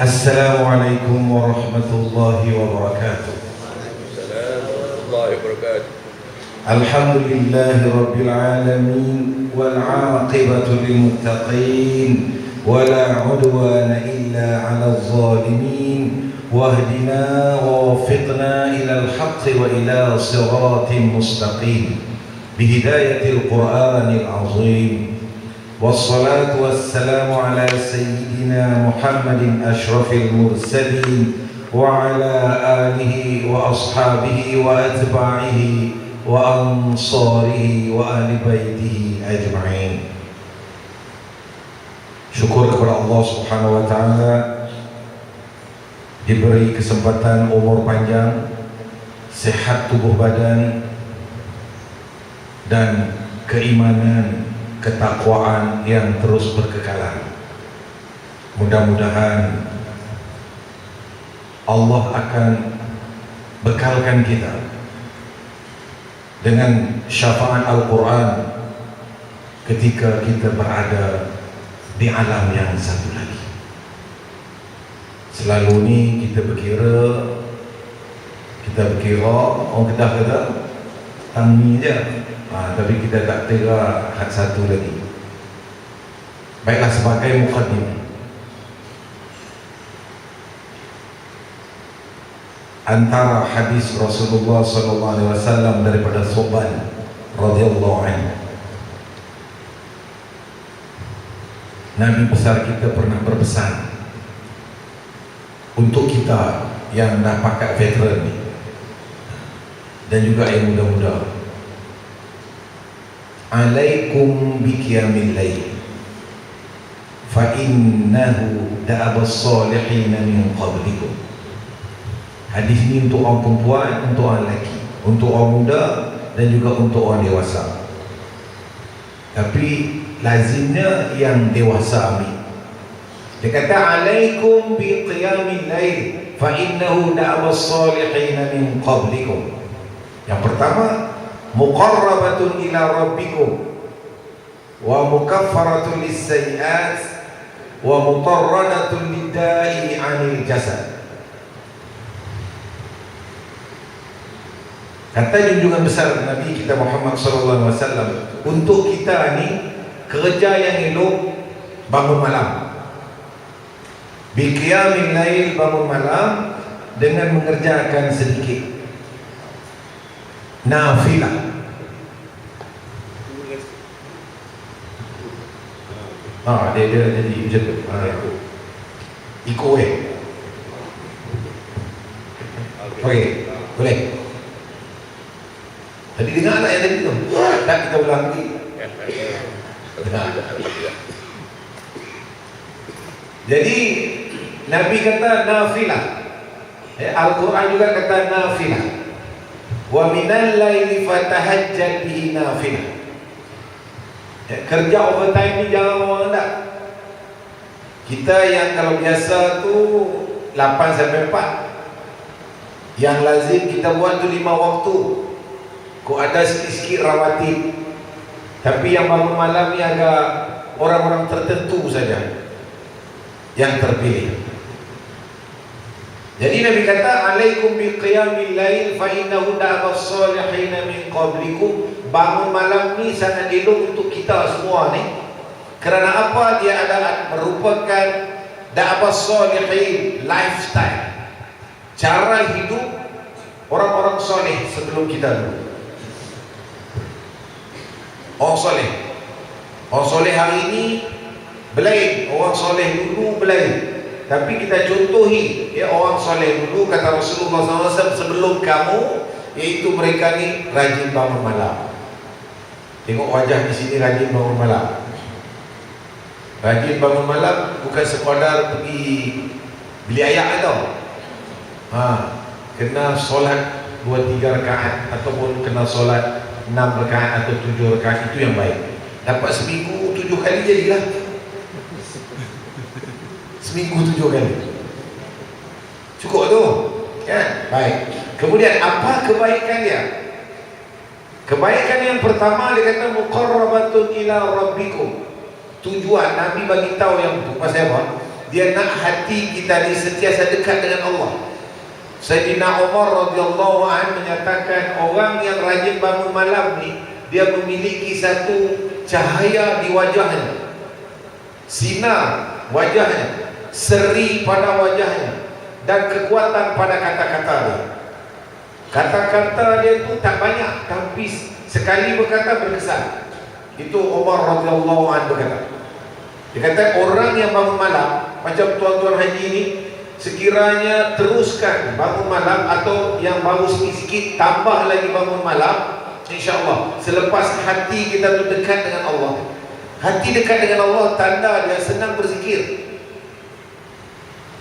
Assalamualaikum warahmatullahi wabarakatuh. Assalamualaikum warahmatullahi wabarakatuh. Alhamdulillahi rabbil alamin wal aqibatu lil muttaqin wala udwana illa 'alal zalimin wahdina wa waffiqna ila al-haqqi wa ila siratin mustaqim bihidayatil Qur'anil azim. Wassalatu wassalamu ala sayyidina Muhammadin ashrafil mursalin wa ala alihi wa ashabihi wa atba'ihi wa ansarihi wa ahli baitihi ajma'in. Syukur kepada Allah Subhanahu wa ta'ala diberi kesempatan umur panjang, sehat tubuh badan, dan keimanan, ketakwaan yang terus berkekalan. Mudah-mudahan Allah akan bekalkan kita dengan syafaat Al-Quran ketika kita berada di alam yang satu lagi. Selalu ni kita berkira orang Kedah kata tangni je, tapi kita tak kira hak satu lagi. Baiklah, sebagai muqaddimah, antara hadis Rasulullah SAW daripada Thawban radhiyallahu anhu, Nabi besar kita pernah berpesan untuk kita yang dah pakat veteran ni dan juga yang muda-muda, alaikum biqiyamil lail fa innahu da'abas salihin min qablikum. Hadis ini untuk orang perempuan, untuk orang lelaki, untuk orang muda dan juga untuk orang dewasa. Tapi lazimnya yang dewasa ambil. Dia kata alaikum bi qiyamil lail fa innahu da'was salihin min qablikum. Yang pertama, muqarrabatun ila rabbikum wa mukaffaratun lis-sayyi'at wa mutarradatun lid-da'i 'anil jasad. Kata junjungan besar Nabi kita Muhammad sallallahu alaihi wasallam, untuk kita ni kerja yang elok bangun malam. Bi qiyamil lail, bangun malam dengan mengerjakan sedikit nafilah. Dia jadi macam tu. Ikut okey, boleh. Tadi dengar tak yang tadi tu? Tak, kita ulang lagi. Dengar. Jadi Nabi kata nafilah. Al-Quran juga kata nafilah. Wa minal laili fatahajjal bihi nafilah. Kerja overtime ni jangan orang tak. Kita yang kalau biasa tu 8 sampai 4, yang lazim kita buat tu 5 waktu. Kok ada sikit-sikit rawatib. Tapi yang bangun malam ni agak orang-orang tertentu saja yang terpilih. Jadi Nabi kata alaikum bil qiyamil lail fa innahu da'abas salihin min qablikum. Bangun malam ni sangat elok untuk kita semua ni. Kerana apa? Dia adalah merupakan da'abas salihin, lifestyle, cara hidup orang-orang soleh sebelum kita dulu. Orang soleh hari ini belain, orang soleh dulu belain. Tapi kita contohi orang soleh dulu, kata Rasulullah SAW sebelum kamu, iaitu mereka ni rajin bangun malam. Tengok wajah di sini rajin bangun malam. Rajin bangun malam bukan sekadar pergi beli ayak tau. Kena solat 2-3 rakaat ataupun kena solat 6 rakaat atau 7 rakaat, itu yang baik. Dapat seminggu 7 kali jadilah. Seminggu 7 kali cukup tu kan? Baik. Kemudian apa kebaikan dia? Kebaikan yang pertama dia kata muqarrabatun ila rabbikum. Tujuan Nabi bagi tahu yang pasal apa? Dia nak hati kita ni sentiasa dekat dengan Allah. Sayyidina Umar radhiyallahu anhu menyatakan orang yang rajin bangun malam ni, dia memiliki satu cahaya di wajahnya, sinar wajahnya, seri pada wajahnya, dan kekuatan pada kata-kata dia. Kata-kata dia tu tak banyak, tapi sekali berkata berkesan. Itu Umar radhiyallahu anhu berkata. Dia kata orang yang bangun malam, macam tuan-tuan haji ni, sekiranya teruskan bangun malam, atau yang baru sikit-sikit tambah lagi bangun malam, insya-Allah selepas hati kita tu dekat dengan Allah. Hati dekat dengan Allah tanda dia senang berzikir.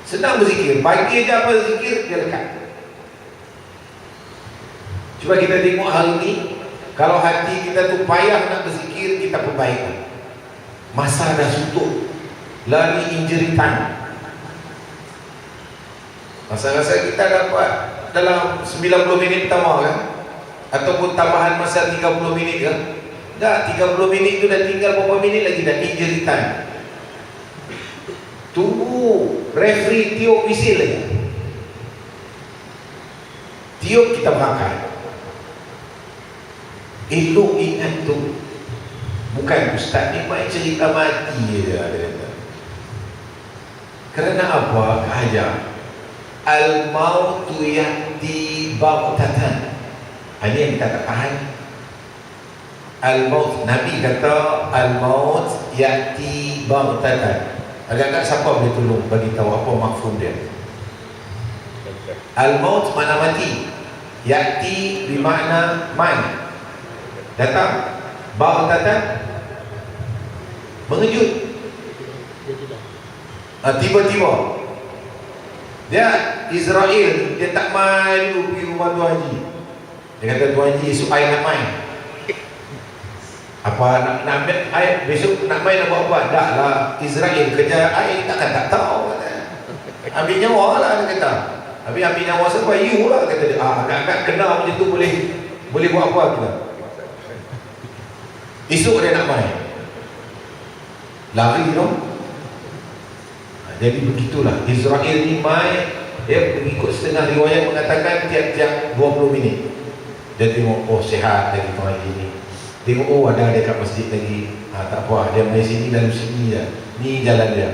Senang berzikir, pagi aja apa zikir dia dekat. Cuba kita tengok hari ni, kalau hati kita tu payah nak berzikir, kita perbaiki. Masa dah suntuk, lari injury time. Masa-masa kita dapat dalam 90 minit pertama kan, ataupun tambahan masa 30 minit kan. Dah 30 minit tu dah tinggal berapa minit lagi dah injury time. Tunggu referee tiup whistle lagi. Tiup kita berangkat. Elok ingat tu, bukan ustaz ni main cerita mati je dia kata. Kerana apa? Ajar al-mautu ya'ti baghtatan. Ini yang kita tak tahan. Al-maut, Nabi kata al-maut ya'ti baghtatan. Agak-agak siapa boleh tolong bagi tahu apa mafhum dia? Al-maut mana mati, ya'ti bermakna man, datang, baghtatan mengejut, tiba-tiba. Dia Israel, dia tak maju pergi rumah Tuan Haji. Dia kata Tuan Haji esok air nak main. Apa nak ambil air besok nak main nak buat apa? Dah lah, Israel kerja air takkan tak tahu kata. Ambil nyawa lah dia kata. Habis ambil nyawa siapa? You lah kata dia. Agak-agak kena macam tu boleh buat apa kita. Esok dia nak main. Lari dong. Jadi begitulah Israel ni main. Dia mengikut setengah riwayat mengatakan tiap-tiap 20 minit. Dia tengok, oh sihat lagi Tuan Haji ni. Tengok, oh ada dekat masjid lagi. Tak apa, dia main sini lalu sini je. Ni jalan dia.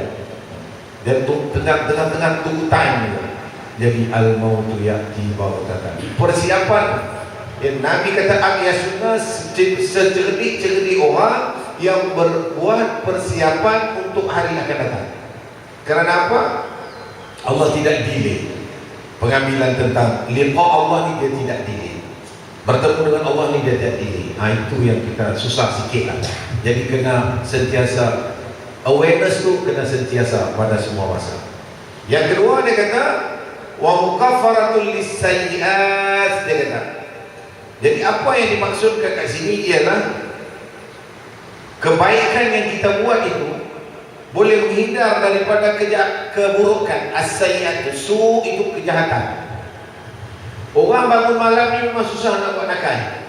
Dia tengah-tengah tunggu time dia. Jadi al-mautu ya'ti baghtatan. Persiapan. Nabi kata Ahyasuna secerdik-cerdik orang yang berbuat persiapan untuk hari akan datang. Kerana apa? Allah tidak delay pengambilan tentang liqa Allah ni, dia tidak delay. Bertemu dengan Allah ni dia tidak delay. Itu yang kita susah sikit lah. Jadi kena sentiasa awareness tu, kena sentiasa pada semua masa. Yang kedua dia kata wa mukaffaratul lisayyi'at. Dia kata, jadi apa yang dimaksudkan kat sini ialah kebaikan yang kita buat itu boleh menghindar daripada keburukan. As-sayyi'at, su itu kejahatan. Orang bangun malam ni memang susah nak buat nakal.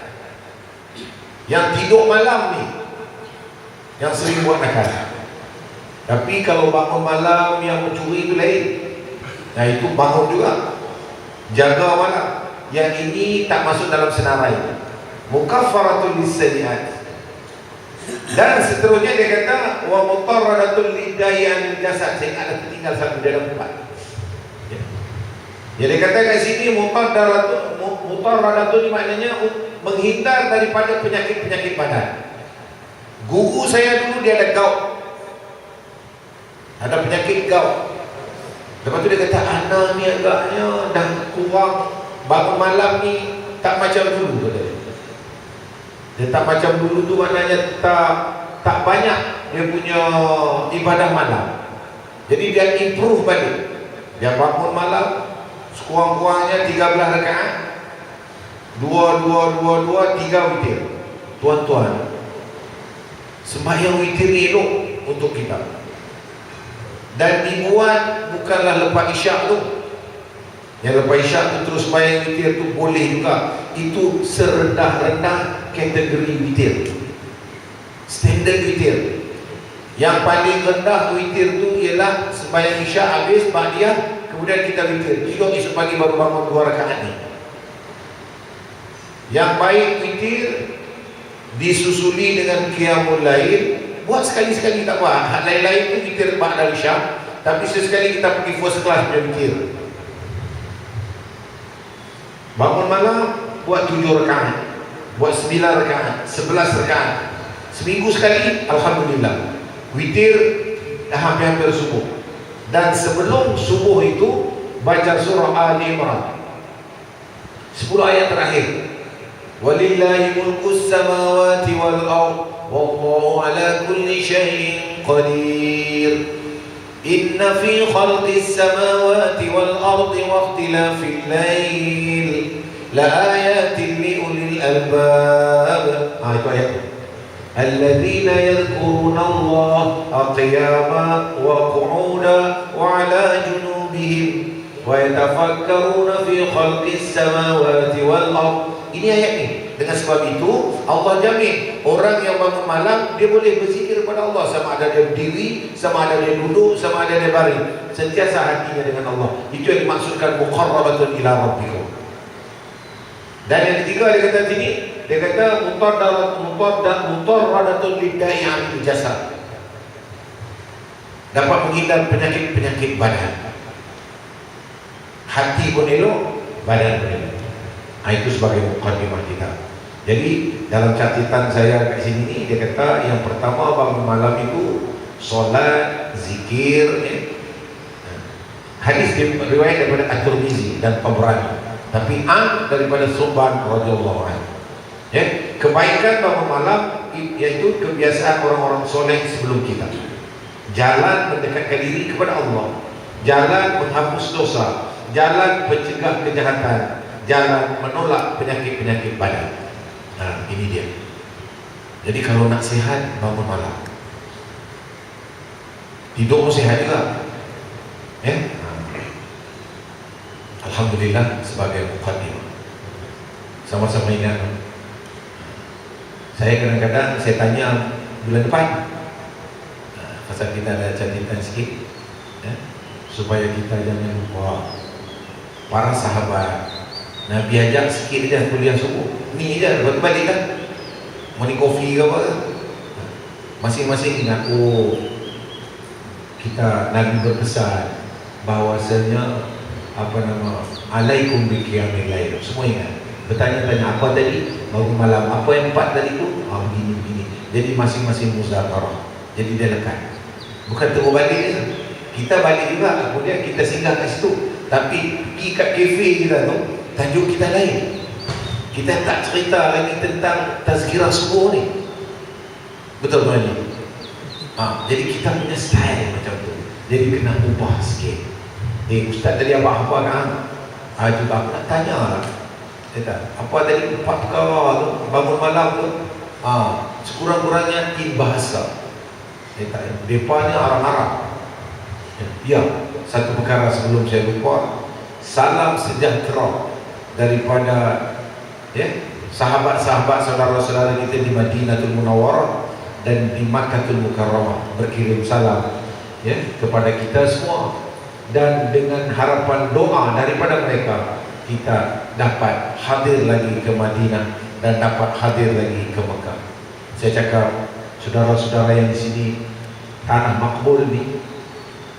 Yang tidur malam ni yang sering buat nakal. Tapi kalau bangun malam yang mencuri itu lain. Nah itu bangun juga, jaga malam. Yang ini tak masuk dalam senarai. Mukaffaratul lisayyi'at. Dan seterusnya dia kata wa mutarradatul lidahi anil jasad. Saya ada tinggal satu dalam 4. Jadi kata kat sini mutarradatul maknanya menghindar daripada penyakit-penyakit badan. Guru saya dulu dia ada gout. Ada penyakit gout. Lepas tu dia kata anak ni agaknya dah kurang bangun malam ni tak macam dulu kata dia. Dia tak macam dulu tu maknanya tak banyak dia punya ibadah malam. Jadi dia improve balik. Dia bangun malam sekurang-kurangnya 13 rakaat. 2, 3 witir. Tuan-tuan, sembahyang witir elok untuk kita. Dan dibuat bukanlah lepas isyak tu. Yang lepas isyak tu terus sembahyang witir tu boleh juga. Itu serendah-rendah kategori witir, standard witir. Yang paling rendah witir tu ialah sembahyang Isya habis ba'diyah, kemudian kita witir. Tidur esok pagi baru bangun 2 rakaat ni. Yang baik witir disusuli dengan qiyamul lail. Buat sekali-sekali tak apa. Hak lain-lain tu witir ba'da Isya, tapi sesekali kita pergi first class punya witir. Bangun malam buat 7 rakaat, buat 9 rakaat, 11 rakaat. Seminggu sekali, alhamdulillah. Witir dah hampir-hampir subuh. Dan sebelum subuh itu baca surah Ali Imran 10 ayat terakhir. Walillahi mulkus samawati wal ard wallahu ala kulli syai'in qadir. Inna fi khalqis samawati wal ardi wa ikhtilafil lail la ayatin li ulil albab. Itu ayat. الذين يذكرون الله قياما وقعودا وعلى جنوبهم ويتفكرون في خلق السماوات والأرض. Ini ayat ni. Dengan sebab itu Allah jamin orang yang bangun malam dia boleh berzikir kepada Allah, sama ada dia berdiri, sama ada dia duduk, sama ada dia baring, sentiasa hatinya dengan Allah. Itu yang dimaksudkan muqarrabatun ila rabbikum. Dan yang ketiga dia kata sini, dia kata mutarradatun lidda'i 'anil jasad. Dapat menghindar penyakit-penyakit badan. Hati pun elok, badan pun elok. Itu sebagai mukadimah kita. Jadi dalam catatan saya kat sini ni, dia kata yang pertama bangun malam itu solat, zikir. Hadis riwayat daripada At-Tirmizi dan Tabrani, tapi daripada Subhan radhiyallahu anhu. Kebaikan bangun malam iaitu kebiasaan orang-orang soleh sebelum kita. Jalan mendekatkan diri kepada Allah, jalan menghapus dosa, jalan mencegah kejahatan, jalan menolak penyakit-penyakit badan. Ini dia. Jadi kalau nak sihat, bangun malam. Tidur sihat juga. Alhamdulillah sebagai muqaddimah. Sama-sama ingat. Saya kadang-kadang saya tanya bulan depan, pasal kita ada catatan sikit, supaya kita jangan lupa para sahabat. Nabi ajak sikit je kuliah subuh. Ni je, lepas tu balik kan. Morning coffee ke apa. Masing-masing ingat, kita Nabi berpesan bahawasanya alaikum biqiyamil lail. Semua ingat. Bertanya-tanya apa tadi? Bangun malam. Apa yang 4 tadi tu? Begini. Jadi masing-masing muzakarah. Jadi dia lekat. Bukan terus balik je. Kita balik juga, kemudian kita singgah kat situ. Tapi pergi kat kafe kita tu, tajuk kita lain. Kita tak cerita lagi tentang tazkirah subuh ni. Betul tak ni? Jadi kita punya style macam tu. Jadi kena ubah sikit. Ustaz tadi apa kan? Juga aku nak tanya lah. Apa tadi 4 perkara tu, bangun malam tu, sekurang-kurangnya in bahasa. Mereka ni Arab-Arab. Ya, satu perkara sebelum saya lupa, salam sejahtera daripada sahabat-sahabat saudara-saudara kita di Madinatul Munawwarah dan di Makkahul Mukarramah, berkirim salam kepada kita semua, dan dengan harapan doa daripada mereka kita dapat hadir lagi ke Madinah dan dapat hadir lagi ke Mekah. Saya cakap, saudara-saudara yang di sini, tanah makbul ni,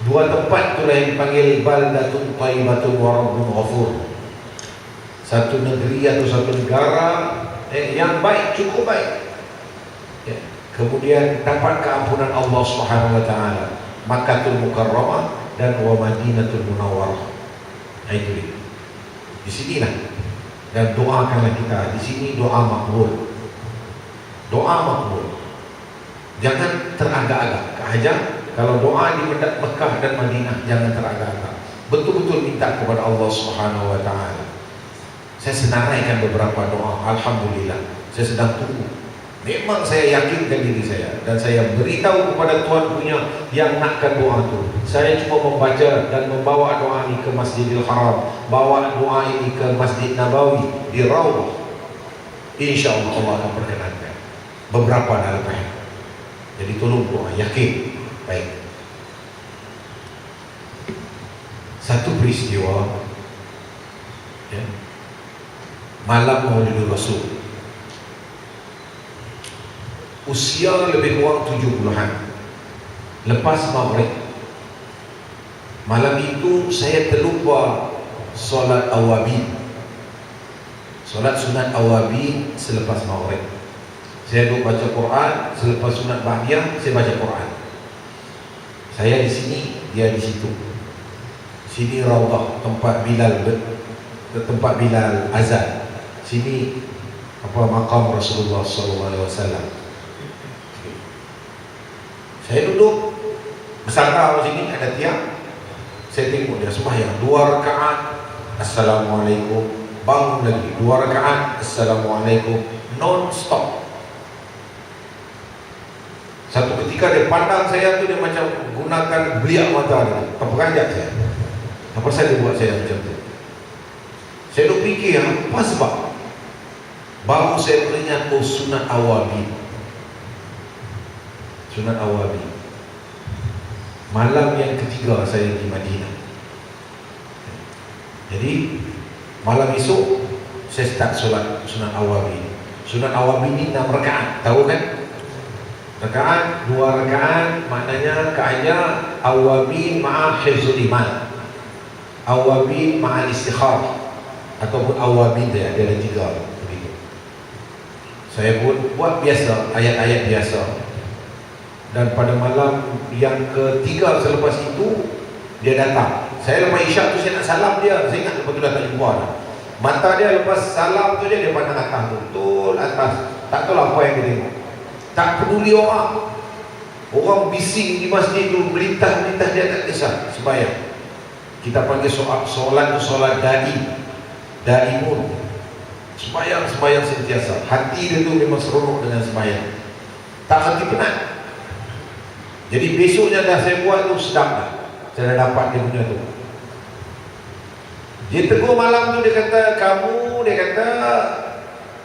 2 tempat itulah yang dipanggil baldatun thayyibatun wa rabbun ghafur. Satu negeri atau satu negara yang baik, cukup baik. Kemudian dapat keampunan Allah Subhanahu wa taala, Makkahul Mukarramah dan wa Madinatul Munawwarah. Itu dia. Di sinilah. Dan doakanlah kita di sini, doa makbul. Doa makbul. Jangan teragak-agak. Kehajar kalau doa di Mekah dan Madinah, jangan teragak-agak. Betul-betul minta kepada Allah Subhanahu wa taala. Saya senaraikan beberapa doa. Alhamdulillah. Saya sedang tunggu. Memang saya yakinkan diri saya, dan saya beritahu kepada Tuhan punya yang nakkan doa itu. Saya cuma membaca dan membawa doa ini ke Masjidil Haram, bawa doa ini ke Masjid Nabawi di Rawdah. InsyaAllah Allah akan perkenankan. Beberapa dah lepas. Jadi tolong doa, yakin. Baik. Satu peristiwa, ya, malam Maulidul Rasul, usia lebih kurang 70-an, lepas maghrib. Malam itu saya terlupa solat awabin, solat sunat awabin selepas maghrib. Saya duduk baca Quran, selepas sunat ba'diyah saya baca Quran. Saya di sini, dia di situ. Sini Raudah, tempat Bilal azan. Sini makam Rasulullah SAW. Saya duduk bersandar di sini, ada tiang. Saya tengok dia sembahyang 2 rakaat, Assalamualaikum, bangun lagi 2 rakaat, Assalamualaikum, non stop. Satu ketika dia pandang saya tu, dia macam gunakan beliak mata dia, terperanjat saya. Apa saja buat saya macam tu. Saya duk fikir apa sebab. Baru saya teringat, oh sunat awabin. Sunat awabin. Malam yang ketiga saya di Madinah. Jadi malam esok saya start solat sunat awabin. Sunat awabin ni 6 rakaat, tahu kan? Rakaat 2 rakaat, maknanya kaya awabin ma'a hifzul iman, awabin ma'a istikhar, ataupun awabin dia ada 3 begitu. Saya pun buat biasa, ayat-ayat biasa. Dan pada malam yang ketiga selepas itu dia datang. Saya lepas isyak tu saya nak salam dia, saya ingat lepas tu dah tak jumpa dah. Mata dia lepas salam tu dia pandang atas, betul atas. Tak tahu apa yang dia tengok. Tak peduli orang. Orang bising di masjid tu, melintas-melintas, dia tak kisah, sembahyang. Kita panggil solat tu solat daimun. Sembahyang sentiasa. Hati dia tu memang seronok dengan sembahyang, tak henti penat. Jadi besoknya dah saya buat tu sedap dah. Saya dah dapat dia punya tu. Dia tegur malam tu, dia kata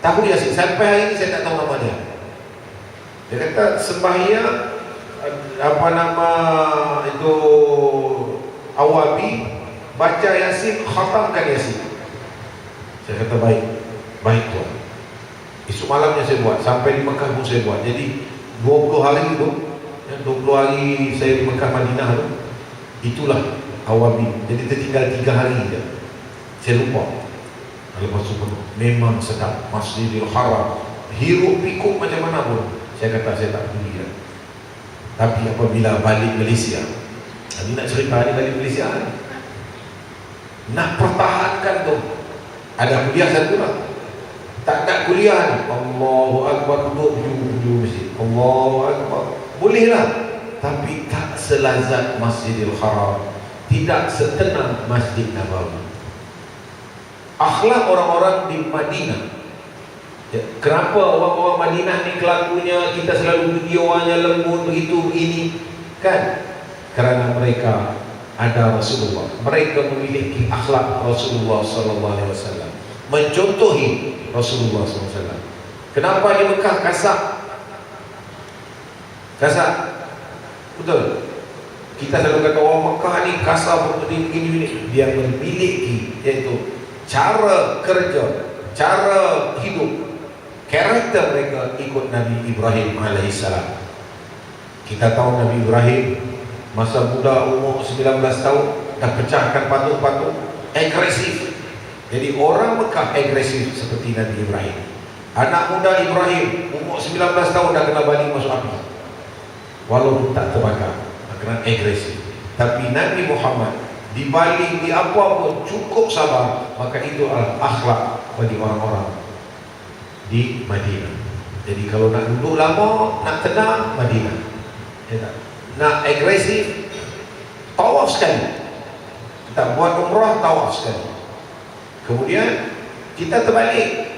tahu Yasin. Sampai hari ni saya tak tahu nama dia. Dia kata sembahyang itu awabi, baca Yasin, khatamkan Yasin. Saya kata baik tuan. Esok malamnya saya buat, sampai di Mekah pun saya buat. Jadi 20 hari tu, 20 hari saya di Mekah Madinah tu, itulah awabi. Jadi tertinggal 3 hari je. Saya lupa. Lepas tu memang sedap, Masjidil Haram, hiruk pikuk macam mana pun. Saya kata saya tak peduli dah. Tapi apabila balik Malaysia, ini nak cerita ni balik Malaysia ni, nak pertahankan tu. Ada kuliah satu lah, tak nak kuliah ni, Allahu Akbar, duduk hujung masjid, Allahu Akbar, boleh lah. Tapi tak selazat Masjidil Haram, tidak setenang Masjid Nabawi. Akhlak orang-orang di Madinah. Kenapa orang-orang Madinah ni kelakunya kita selalu puji orangnya lembut begitu begini kan? Kerana mereka ada Rasulullah. Mereka memiliki akhlak Rasulullah SAW, mencontohi Rasulullah SAW. Kenapa di Mekah kasar? Betul. Kita selalu kata orang Mekah ni kasar begini. Dia memiliki iaitu cara kerja, cara hidup, karakter mereka ikut Nabi Ibrahim alaihissalam. Kita tahu Nabi Ibrahim masa muda umur 19 tahun dah pecahkan patung-patung, agresif. Jadi orang Mekah agresif seperti Nabi Ibrahim. Anak muda Ibrahim umur 19 tahun dah kena balik masuk api, walaupun tak terbakar, kerana agresif. Tapi Nabi Muhammad di balik di apa pun cukup sabar. Maka itu adalah akhlak bagi orang-orang di Madinah. Jadi kalau nak duduk lama, nak tenang, Madinah. Nak agresif, tawaf sekali. Kita buat umrah, tawaf sekali. Kemudian kita terbalik.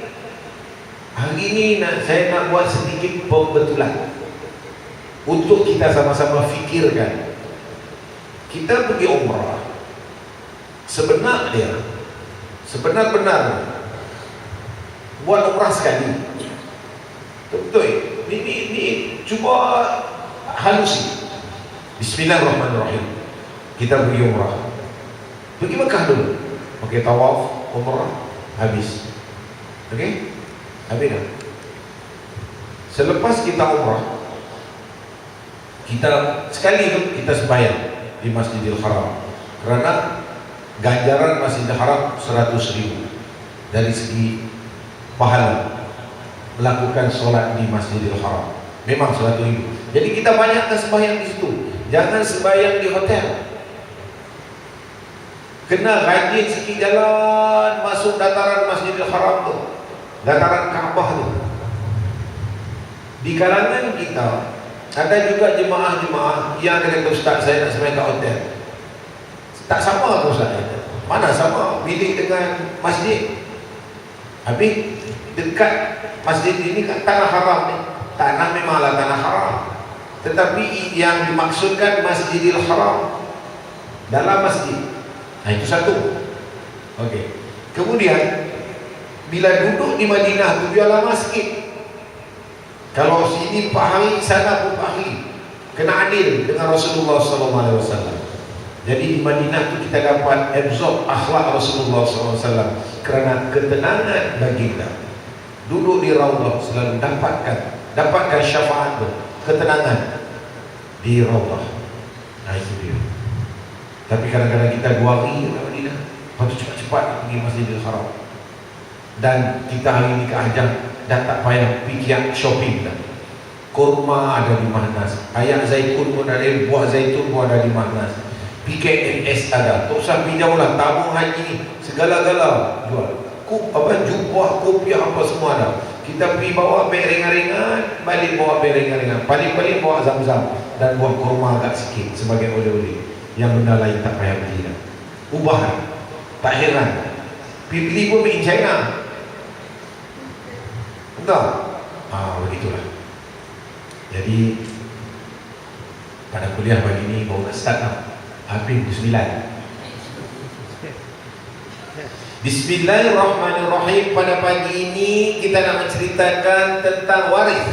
Hari ini saya nak buat sedikit pembetulan untuk kita sama-sama fikirkan. Kita pergi umrah, sebenar-benar buat umrah sekali. Betul. Ini cuba halusi. Bismillahirrahmanirrahim. Kita pergi umrah. Pergi Mekah dulu. Pakai tawaf, umrah, habis. Okey? Habis dah. Selepas kita umrah, kita sekali tu kita sembahyang di Masjidil Haram. Kerana ganjaran Masjidil Haram 100.000 dari segi pahala melakukan solat di Masjidil Haram. Memang 100.000. Jadi kita banyakkan sembahyang di situ. Jangan sembahyang di hotel. Kena rajin sikit jalan masuk dataran Masjidil Haram tu, dataran Kaabah tu. Di kalangan kita ada juga jemaah-jemaah yang kata, Ustaz saya nak sembahyang kat hotel. Tak sama tu Ustaz. Mana sama bilik dengan masjid. Habis dekat masjid ini kat tanah haram ni. Tanah memanglah tanah haram, tetapi yang dimaksudkan Masjidil Haram, dalam masjid. Nah itu satu. Okey. Kemudian bila duduk di Madinah tu biar lama sikit. Kalau sini 4 hari, sana pun 4 hari. Kena adil dengan Rasulullah SAW. Jadi di Madinah tu kita dapat absorb akhlak Rasulullah SAW. Kerana ketenangan bagi kita. Duduk di Raudhah selalu dapatkan syafaat tu, ketenangan di Raudhah. Nah itu dia. Tapi kadang-kadang kita 2 hari ke Madinah, lepas tu cepat-cepat pergi Masjidil Haram. Dan kita hari ni ke Hajjah, dah tak payah fikir shopping dah. Kurma ada di Mahnas, ayak zaitun pun ada, buah zaitun pun ada di Mahnas, PKMS ada. Tak usah pinjam lah, tabung haji segala-gala jual. Jubah, kopi apa semua ada. Kita pergi bawa beg ringan-ringan, balik bawa beg ringan-ringan. Paling-paling bawa zam-zam dan buah kurma agak sikit sebagai oleh-oleh. Yang benda lain tak payah beli dah. Ubah, tak heran. Beli pun made in China. Betul? Begitulah. Jadi pada kuliah pagi ni baru nak start lah. Habis pukul 9. Bismillahirrahmanirrahim. Pada pagi ini kita nak menceritakan tentang waris.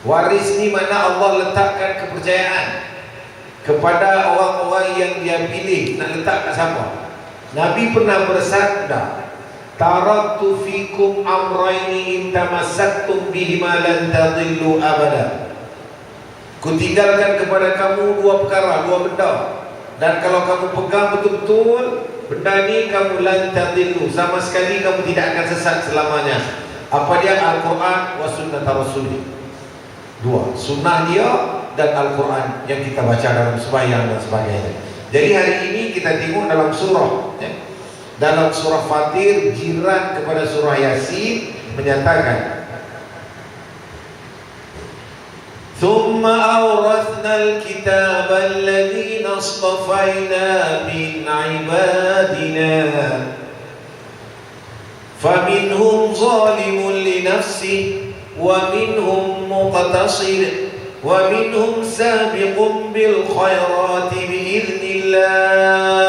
Waris ni mana Allah letakkan kepercayaan kepada orang-orang yang dia pilih nak letak kat siapa. Nabi pernah bersabda, taraktu fikum amrayni in tamassaktum bihima lan tadillu abada. Kutinggalkan kepada kamu 2 perkara, 2 benda, dan kalau kamu pegang betul-betul benda ni, kamu lan tadillu, sama sekali kamu tidak akan sesat selamanya. Apa dia? Al-Quran wa sunnah Rasulih. 2, sunnah dia dan Al-Quran yang kita baca dalam sembahyang dan sebagainya. Jadi hari ini kita tengok dalam surah, dalam surah Fatir, jiran kepada surah Yasin, menyatakan ثم أورثنا الكتاب الذين اصطفينا من عبادنا فمنهم ظالم لنفسه ومنهم مقتصد ومنهم سابق بالخيرات بإذن الله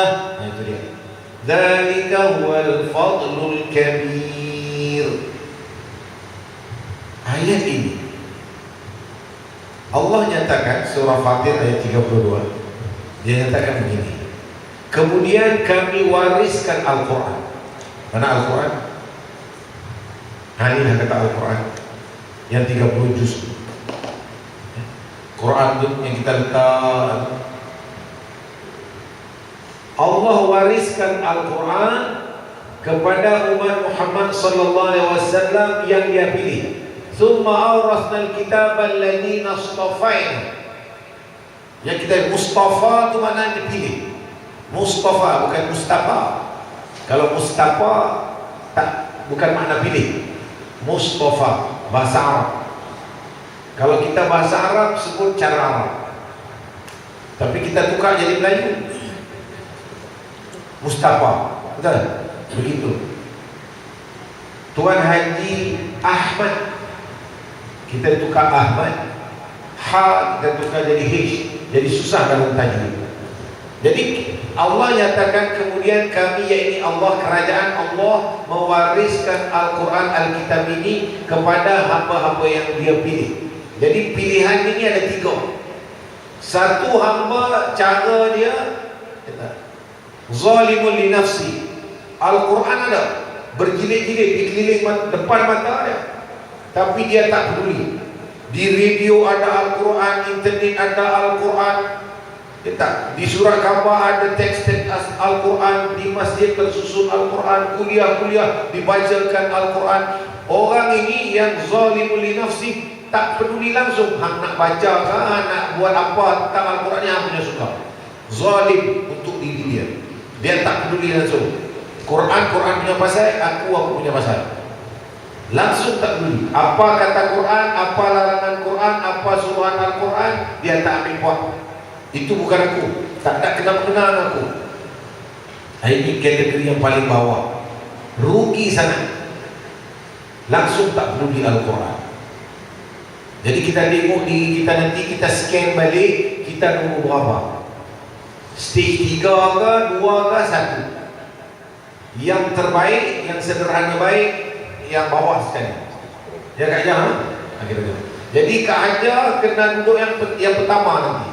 ذلك هو الفضل الكبير. Ayat ini Allah nyatakan, surah Fatir ayat 32. Dia nyatakan begini, kemudian kami wariskan Al-Quran. Mana Al-Quran? Inilah kata Al-Quran yang 30 juz. Quran itu yang kita letak. Allah wariskan Al-Quran kepada umat Muhammad sallallahu alaihi wasallam yang dia pilih. Summa awrasnal kitaba alladhina istafaina. Yang kita Mustafa itu maknanya dipilih. Mustafa bukan Mustafa. Kalau Mustafa tak, bukan makna pilih. Mustafa bahasa Arab. Kalau kita bahasa Arab sebut cara Arab, tapi kita tukar jadi Melayu, Mustafa. Betul? Begitu. Tuan Haji Ahmad, kita tukar Ahmad, Ha kita tukar jadi H, jadi susah dalam tajwid. Jadi Allah nyatakan kemudian kami, yakni Allah, kerajaan Allah, mewariskan Al-Quran Al-Kitab ini kepada hamba-hamba yang dia pilih. Jadi pilihan ini ada 3. Satu, hamba cara dia zalimun li nafsi. Al-Quran ada, berjilid-jilid dikeliling depan mata dia, tapi dia tak peduli. Di radio ada Al-Quran, internet ada Al-Quran, dia tak. Di surat khabar ada teks-teks Al-Quran, di masjid tersusun Al-Quran, kuliah-kuliah dibacakan Al-Quran. Orang ini yang zalimun li nafsi, tak peduli langsung hang nak baca ke, nak buat apa tentang Al-Quran yang punya suka. Zalim untuk diri dia. Dia tak peduli langsung. Quran punya pasal, aku punya pasal. Langsung tak peduli. Apa kata Quran, apa larangan Quran, apa suruhan Al-Quran, dia tak ambil buat. Itu bukan aku. Tak ada kenal-kenal aku. Ini kategori yang paling bawah. Rugi sana. Langsung tak peduli Al-Quran. Jadi kita tengok diri kita nanti, kita scan balik, kita nombor berapa? Stage 3 ke, 2 ke, 1? Yang terbaik, yang sederhana baik, yang bawah sekali. Ya Kak Jah? Jadi Kak Hajar kena duduk yang pertama nanti.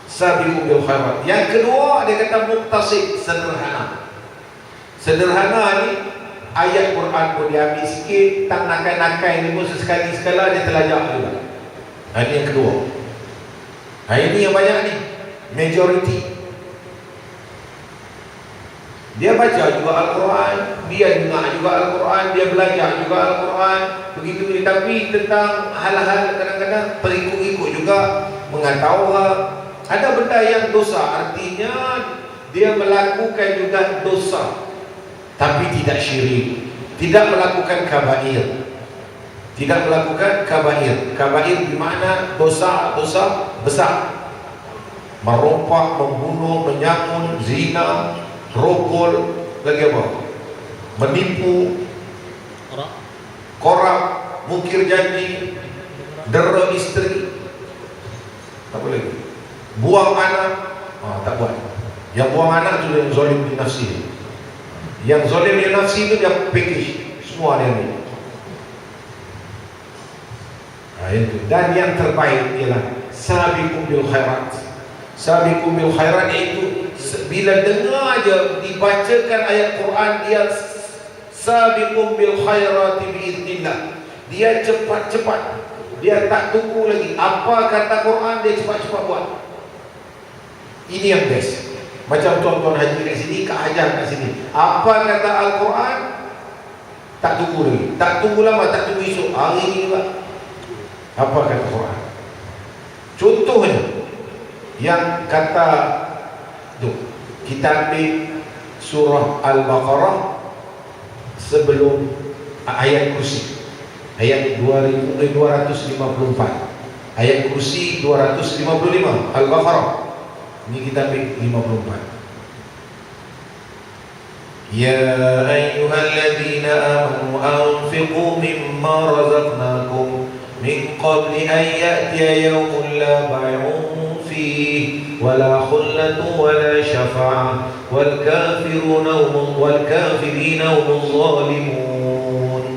Sabiqu bil khairat. Yang kedua dia kata muqtasid, sederhana. Sederhana ni ayat Quran pun dia ambil sikit, tak nakai-nakai ni pun sesekali-sekala dia telajak juga. Ini yang kedua. Ini yang banyak ni, majority. Dia baca juga Al-Quran, dia dengar juga Al-Quran, dia belajar juga Al-Quran, begitu ni. Tapi tentang hal-hal kadang-kadang terikut-ikut juga, mengatakan orang. Ada benda yang dosa, artinya dia melakukan juga dosa, tapi tidak syirik, tidak melakukan kabair. Tidak melakukan kabair. Kabair bermakna dosa-dosa besar. Merompak, membunuh, menyamun, zina, rokol, lagi apa? Menipu, korup, mungkir janji, dera isteri, tak boleh. Buang anak, tak buat. Yang buang anak tu yang zalim di nafsi. Yang zalim di nafsi itu dia package semua dia ni. Itu. Dan yang terbaik ialah sabiqu bil khairat. Sabiqu bil khairat itu bila dengar aja dibacakan ayat Quran, dia sabiqu bil khairat biiznillah. Dia cepat-cepat. Dia tak tunggu lagi. Apa kata Quran, dia cepat-cepat buat. Ini yang best. Macam tuan-tuan haji kat sini, Kak Hajar kat sini. Apa kata Al-Quran, tak tunggu lagi. Tak tunggu lama, tak tunggu esok, hari ini juga. Apa kata Quran? Contohnya yang kata tu, kita ambil surah Al-Baqarah sebelum ayat kursi, ayat 254, ayat kursi 255, Al-Baqarah. Ini kita ambil 54. Ya ayyuhalladzina amanu anfiqu mimma razaqnakum min qabli an ya'tiya yawmun la bay'un fihi wala khullatun wala syafa'ah wal kafirina hum zalimun.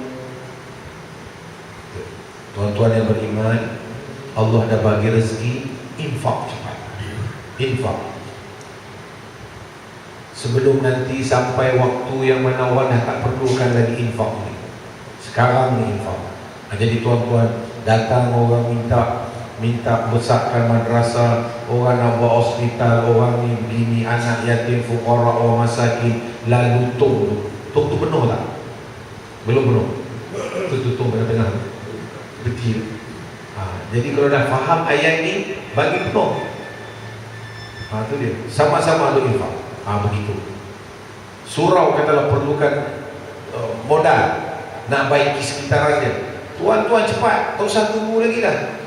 Tuan-tuan yang beriman, Allah dah bagi rezeki, infak cepat. Infak. Sebelum nanti sampai waktu yang mana awak dah tak perlukan lagi infak ni. Sekarang ni infak. Jadi tuan-tuan, datang orang minta besarkan madrasah, orang nak buat hospital, orang ni begini, anak yatim, fuqara, orang masakin, lalu tung tu penuh tak? Belum penuh. Tu tengah-tengah betul. Jadi kalau dah faham ayat ni, bagi penuh. Tu dia. Sama-sama ada infak. Begitu. Surau katalah perlukan modal nak baiki sekitaran dia. Tuan-tuan cepat, tak usah tunggu lagi dah.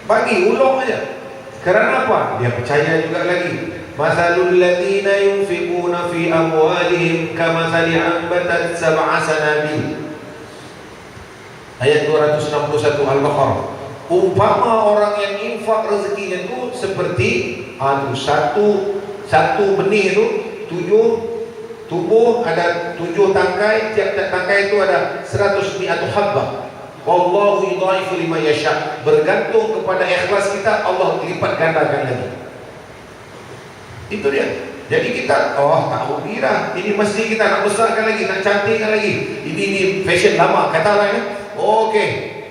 Bagi, ulung aja. Kerana apa? Dia percaya juga lagi. Masalul ladzina yunfiquna fi amwalihim kamathali 'ambatat sab'a sanabil. Ayat 261 Al-Baqarah. Umpama orang yang infak rezekinya itu seperti satu benih itu 7 tubuh, ada 7 tangkai, tiap-tiap tangkai itu ada 100 habbah. Wallahu yudha'ifu liman yasha. Bergantung kepada ikhlas kita, Allah lipat gandakan lagi. Itu dia. Jadi kita tak hobi dah. Ini mesti kita nak besarkan lagi, nak cantikkan lagi. Ini fashion lama katalah ya. Okey.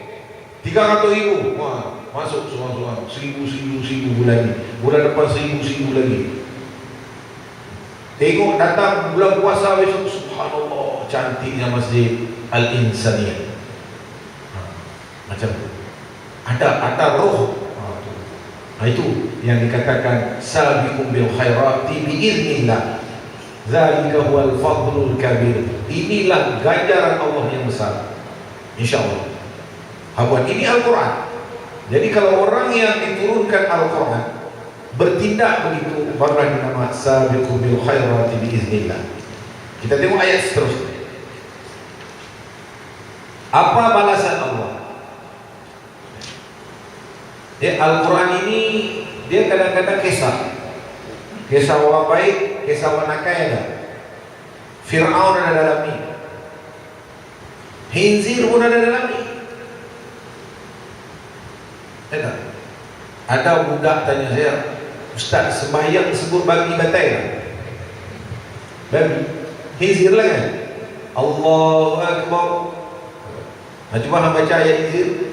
300,000. Wah, masuk semua 1,000 bulan ni. Bulan depan 1,000 lagi. Tengok datang bulan puasa besok, subhanallah, cantiknya masjid Al-Insaniyah. Macam tu. Ada roh. Itu yang dikatakan sabiqum bil khairati biiznillah. Zalika huwal fadlul kabir. Inilah ganjaran Allah yang besar. Insyaallah. Habuan ini Al-Quran. Jadi kalau orang yang diturunkan Al-Quran bertindak begitu, barulah dinama sabiqum bil khairati biiznillah. Kita tengok ayat seterusnya. Apa balasan Allah? Al-Quran ini dia kadang-kadang kisah orang baik, kisah orang nakal ada. Fir'aun ada dalam ni, Khinzir pun ada dalam ni. Ada budak tanya saya, Ustaz, sembahyang sebut babi batai tak? Babi Khinzir lah kan? Allahu Akbar. Cuba hang baca ayat Khinzir.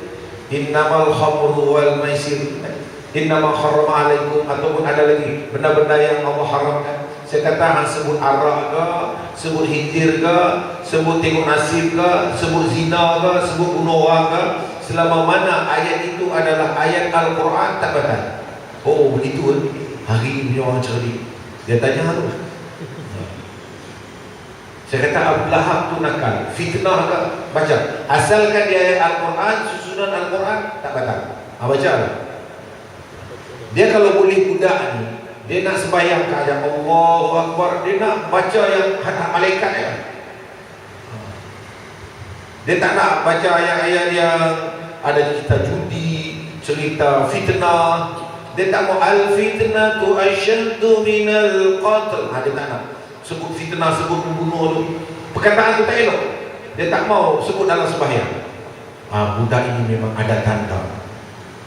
Innamal khamru wal maisir, innama harrama alaikum, ataupun ada lagi benda-benda yang Allah haramkan. Saya kata sebut arak ke, sebut hinjir ke, sebut tengok nasib ke, sebut zina ke, sebut bunuh orang ke, selama mana ayat itu adalah ayat Al-Quran, tak batal. Oh begitu kan? Hari ini punya orang cerdik. Dia tanya harus. Saya kata Abu Lahab tu nakal, fitnah ke, baca. Asalkan dia ayat Al-Quran, susunan Al-Quran, tak batal. Baca. Dia kalau boleh budak ni, dia nak sembahyang ke ayat Allahu Akbar, dia nak baca yang malaikat ya. Dia tak nak baca ayat-ayat yang ada cerita judi, cerita fitnah. Dia tak mau al-fitnatu asyaddu minal qatl. Dia tak nak sebut fitnah, sebut membunuh tu. Perkataan tu tak elok. Dia tak mau sebut dalam sembahyang. Budak ini memang ada tanda.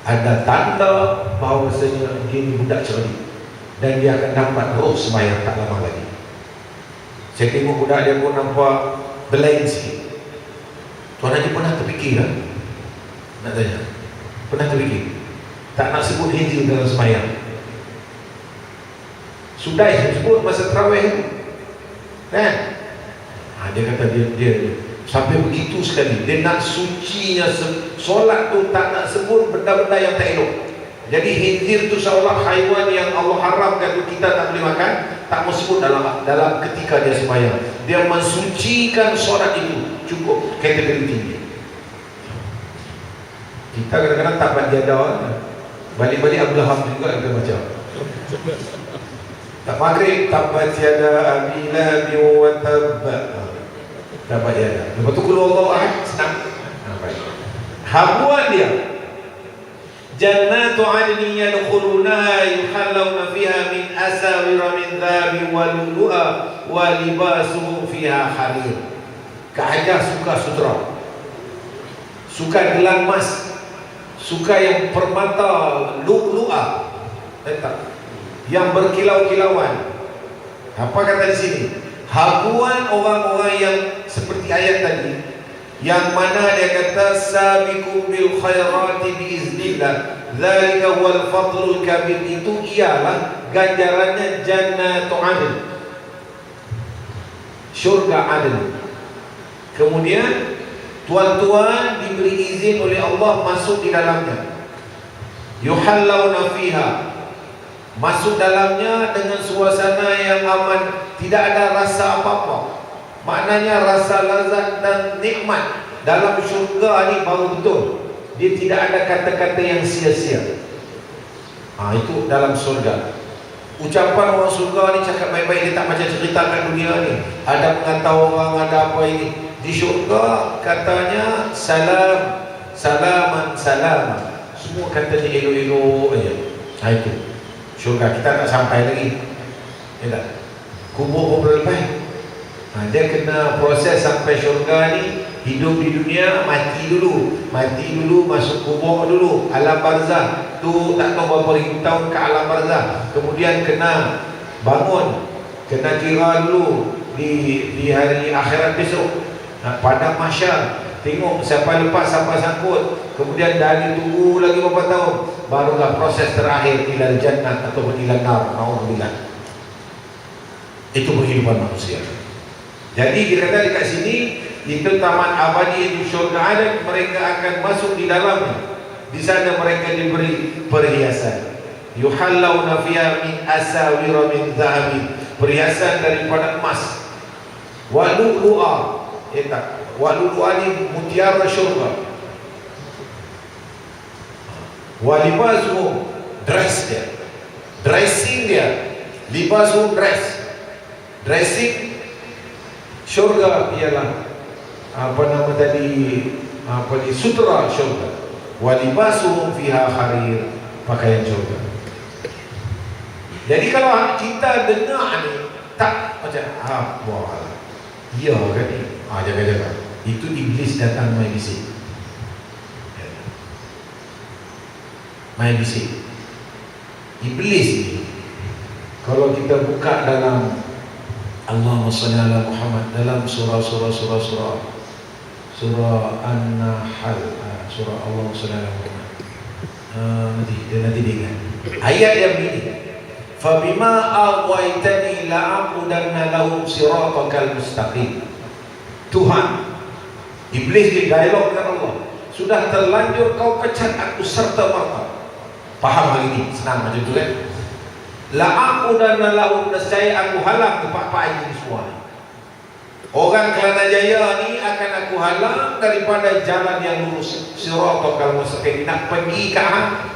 Ada tanda bahawasanya dia ni budak cerdik. Dan dia akan dapat roh sembahyang tak lama lagi. Saya tengok budak dia pun nampak belain sikit. Tuan Haji pernah terfikir kan? Nak tanya. Pernah terfikir? Tak nak sebut Hinzir dalam sembahyang. Sudah sebut masa tarawih tu. Kan? Dia kata dia sampai begitu sekali. Dia nak sucinya solat tu tak nak sebut benda-benda yang tak elok. Jadi Hinzir tu seolah haiwan yang Allah haramkan tu, kita tak boleh makan, tak mau sebut dalam ketika dia sembahyang. Dia mensucikan solat itu, cukup kategori tinggi. Kita kadang-kadang tak berjadah. Balik-balik Abu Lahab juga kita baca. Tak maghrib, tabat yada abi lahabi wa tabba. Tabat yada. Lepas tu kulu Allah ahad, senang. Habuan dia, jannatu adni yadkhulunaha yuhallawna fiha min asawira min dhahabin wa lu'lu'a wa libasuhum fiha harir. Keajar suka sutra, suka gelang emas, suka yang permata lu'lu'a, yang berkilau-kilauan. Apa kata di sini? Habuan orang-orang yang seperti ayat tadi, yang mana dia kata sabiqu bil khairati biiznillah, dzalika huwal fadlul kabir. Itu ialah ganjarannya jannatu adn, syurga adn. Kemudian tuan-tuan diberi izin oleh Allah masuk di dalamnya. Yuhallawna fiha, masuk dalamnya dengan suasana yang aman, tidak ada rasa apa-apa. Maknanya rasa lazat dan nikmat dalam syurga ni baru betul. Dia tidak ada kata-kata yang sia-sia. Itu dalam surga. Ucapan orang surga ni cakap baik-baik, dia tak macam cerita kat dunia ni. Ada pengatahuan orang, ada apa ini. Di syurga katanya salam, salaman, salaman. Semua katanya elok-elok aja. Itu syurga. Kita tak sampai lagi. Ya tak? Kubur pun berlepas. Dia kena proses sampai syurga ni. Hidup di dunia, mati dulu, masuk kubur dulu, alam barzah tu tak tahu berapa ribu tahun ke alam barzah. Kemudian kena bangun, kena kira dulu di hari akhirat besok, pada mahsyar, tengok siapa lepas siapa sangkut. Kemudian dari tunggu lagi beberapa tahun, barulah proses terakhir ilal jannah atau ilal nar. Nauzubillah. Itu kehidupan manusia. Jadi dikatakan dekat sini, itu taman abadi, itu syurga ada, mereka akan masuk di dalamnya. Di sana mereka diberi perhiasan. Yuhallawna fiha min asawira min dhahabi, perhiasan daripada emas. Wa lu'lu'a, wa lu'lu'a ni mutiara syurga. Wa libasuhum, dress dia, dressing dia, libasuhum dress, dressing syurga ialah apa nama tadi, sutra syurga. Wa libasuhum fiha harir, pakaian syurga. Jadi kalau kita dengar ni tak macam wah, iya kan ni, jaga-jaga, itu iblis datang main bisik. Main bisik iblis ni. Kalau kita buka dalam Allahumma shalli ala Muhammad, dalam surah An-Nahl, surah Allahumma shalli ala Muhammad, nanti dengar ayat yang ini, fabima aghwaytani la'aqudanna lahum siratakal mustaqim. Tuhan, iblis di dialog dengan Allah, sudah terlanjur kau pecat aku serta merta. Faham hal ini? Senang macam tu kan? La'aqudanna lahum, nescaya aku halang kepak-pak ini semua. Orang Kelana Jaya ni akan aku halang daripada jalan yang lurus, siratal mustaqim, nak pergi ke hang.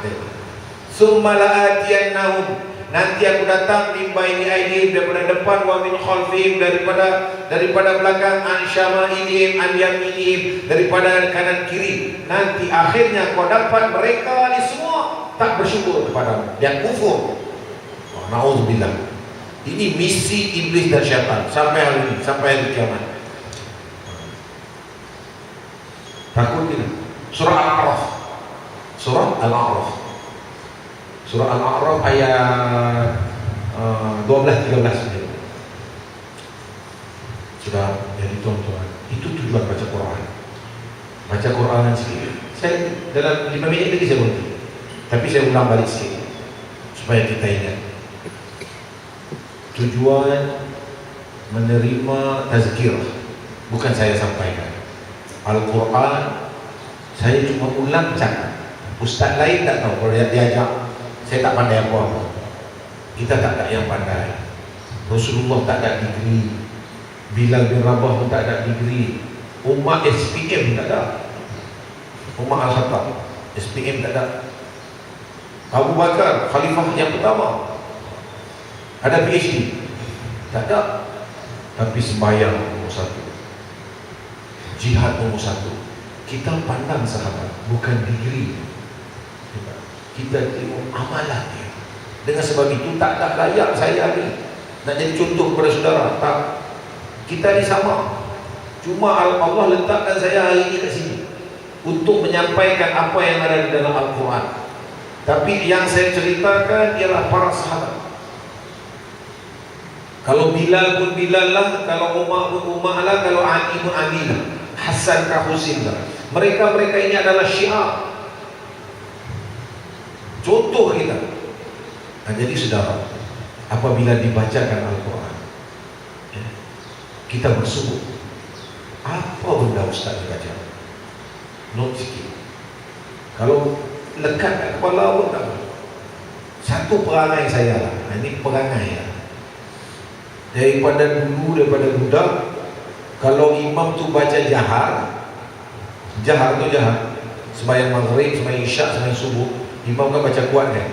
Summa la'atiyannahum, nanti aku datang min baini aydihim, daripada depan, wa min khalfihim, daripada belakang, an syama'ilihim, an yaminihim, daripada kanan kiri. Nanti akhirnya kau dapat mereka ni semua tak bersyukur kepadamu, dia kufur. Nauzubillah. Ini misi iblis dan syaitan sampai hari ini, sampai hari kiamat. Takut tidak? Surah Al-A'raf, surah Al-A'raf, surah Al-A'raf ayat 12-13 saja. Sudah. Jadi tuan-tuan, itu tujuan baca Quran. Baca Quran sikit. Saya dalam 5 minit lagi saya berhenti, tapi saya ulang balik sikit supaya kita ingat. Tujuan menerima tazkirah, bukan saya sampaikan. Al-Quran saya cuma ulang cakap. Ustaz lain tak tahu, kalau dia diajak, saya tak pandai apa-apa. Kita tak ada yang pandai. Rasulullah tak ada degree, Bilal bin Rabah pun tak ada degree, Umar SPM tak ada, Umar Al-Khattab SPM tak ada, Abu Bakar Khalifah yang pertama ada PhD? Tak ada. Tapi sembahyang nomor 1, jihad nomor 1. Kita pandang sahabat, bukan degree. Kita tengok amalan dia. Dengan sebab itu tak ada layak saya ni nak jadi contoh kepada saudara. Tak. Kita ni sama. Cuma Allah letakkan saya hari ini kat sini untuk menyampaikan apa yang ada di dalam Al-Quran. Tapi yang saya ceritakan ialah para sahabat. Kalau Bilal pun Bilal lah, kalau Umar pun Umar lah, kalau Ali pun Ali lah, Hasan kah Husin lah. Mereka ini adalah syiar, contoh kita. Jadi saudara, apabila dibacakan Al-Quran, kita bersungguh, apa benda Ustaz baca? Note sikit. Kalau lekat kat kepala pun tak boleh. Satu perangai saya lah, ini perangai lah. Daripada budak, kalau imam tu baca jahar tu jahar, sembahyang maghrib, sembahyang isyak, sembahyang subuh, imam kan baca kuat kan.